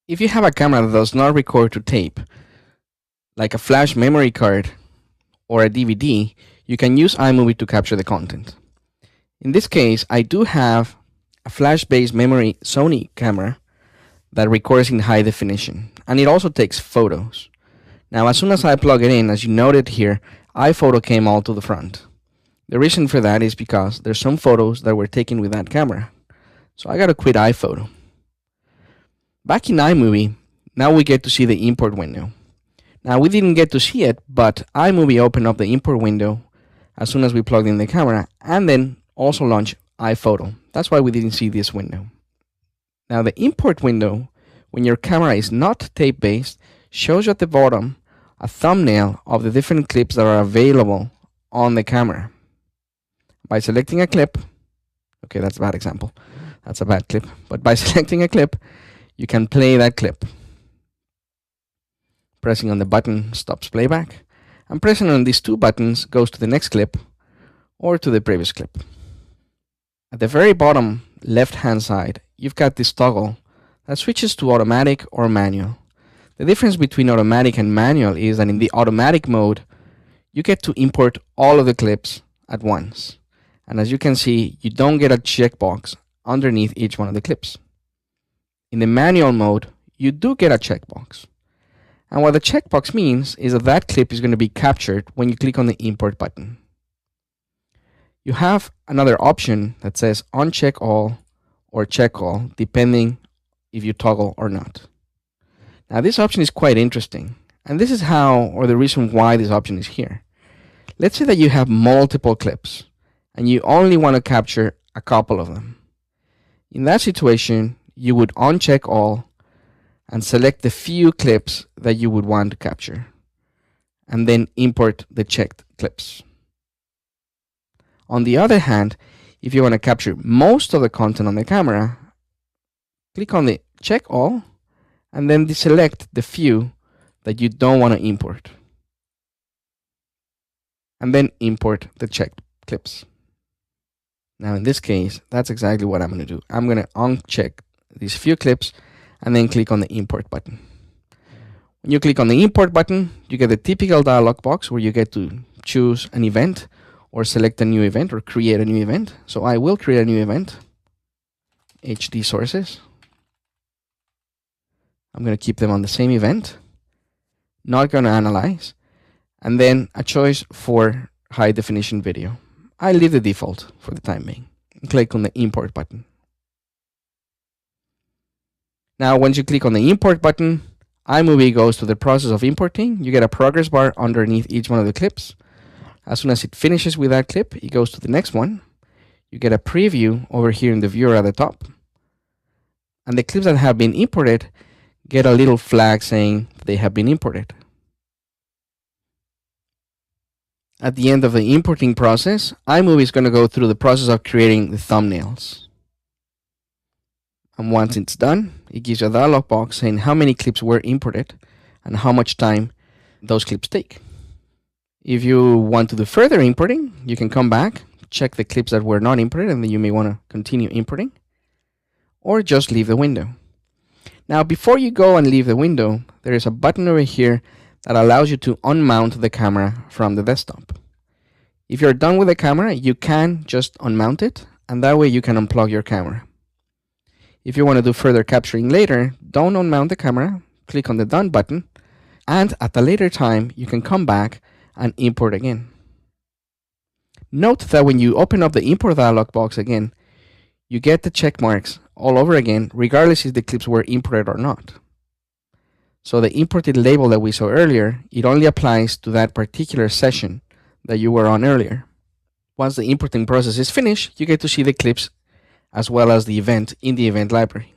If you have a camera that does not record to tape, like a flash memory card or a DVD, you can use iMovie to capture the content. In this case, I do have a flash-based memory Sony camera that records in high definition, and it also takes photos. Now, as soon as I plug it in, as you noted here, iPhoto came all to the front. The reason for that is because there's some photos that were taken with that camera. So I gotta quit iPhoto. Back in iMovie, now we get to see the import window. Now we didn't get to see it, but iMovie opened up the import window as soon as we plugged in the camera, and then also launched iPhoto. That's why we didn't see this window. Now the import window, when your camera is not tape-based, shows you at the bottom a thumbnail of the different clips that are available on the camera. By selecting a clip, okay, that's a bad example. That's a bad clip. But by selecting a clip, you can play that clip. Pressing on the button stops playback, and pressing on these two buttons goes to the next clip or to the previous clip. At the very bottom left-hand side, you've got this toggle that switches to automatic or manual. The difference between automatic and manual is that in the automatic mode, you get to import all of the clips at once. And as you can see, you don't get a checkbox underneath each one of the clips. In the manual mode, you do get a checkbox. And what the checkbox means is that that clip is going to be captured when you click on the import button. You have another option that says uncheck all or check all, depending if you toggle or not. Now this option is quite interesting, and this is how, or the reason why this option is here. Let's say that you have multiple clips and you only want to capture a couple of them. In that situation, you would uncheck all and select the few clips that you would want to capture, and then import the checked clips. On the other hand, if you want to capture most of the content on the camera, click on the check all and then deselect the few that you don't want to import, and then import the checked clips. Now in this case, that's exactly what I'm going to do. I'm going to uncheck these few clips and then click on the import button. When you click on the import button, you get the typical dialog box where you get to choose an event or select a new event or create a new event. So I will create a new event, HD sources. I'm going to keep them on the same event, not going to analyze, and then a choice for high definition video. I leave the default for the time being. Click on the import button. Now, once you click on the import button, iMovie goes to the process of importing. You get a progress bar underneath each one of the clips. As soon as it finishes with that clip, it goes to the next one. You get a preview over here in the viewer at the top. And the clips that have been imported get a little flag saying they have been imported. At the end of the importing process, iMovie is going to go through the process of creating the thumbnails. And once it's done, it gives you a dialog box saying how many clips were imported and how much time those clips take. If you want to do further importing, you can come back, check the clips that were not imported, and then you may want to continue importing, or just leave the window. Now, before you go and leave the window, there is a button over here that allows you to unmount the camera from the desktop. If you're done with the camera, you can just unmount it, and that way you can unplug your camera. If you want to do further capturing later, don't unmount the camera, click on the done button, and at a later time, you can come back and import again. Note that when you open up the import dialog box again, you get the check marks all over again, regardless if the clips were imported or not. So the imported label that we saw earlier, it only applies to that particular session that you were on earlier. Once the importing process is finished, you get to see the clips as well as the event in the event library.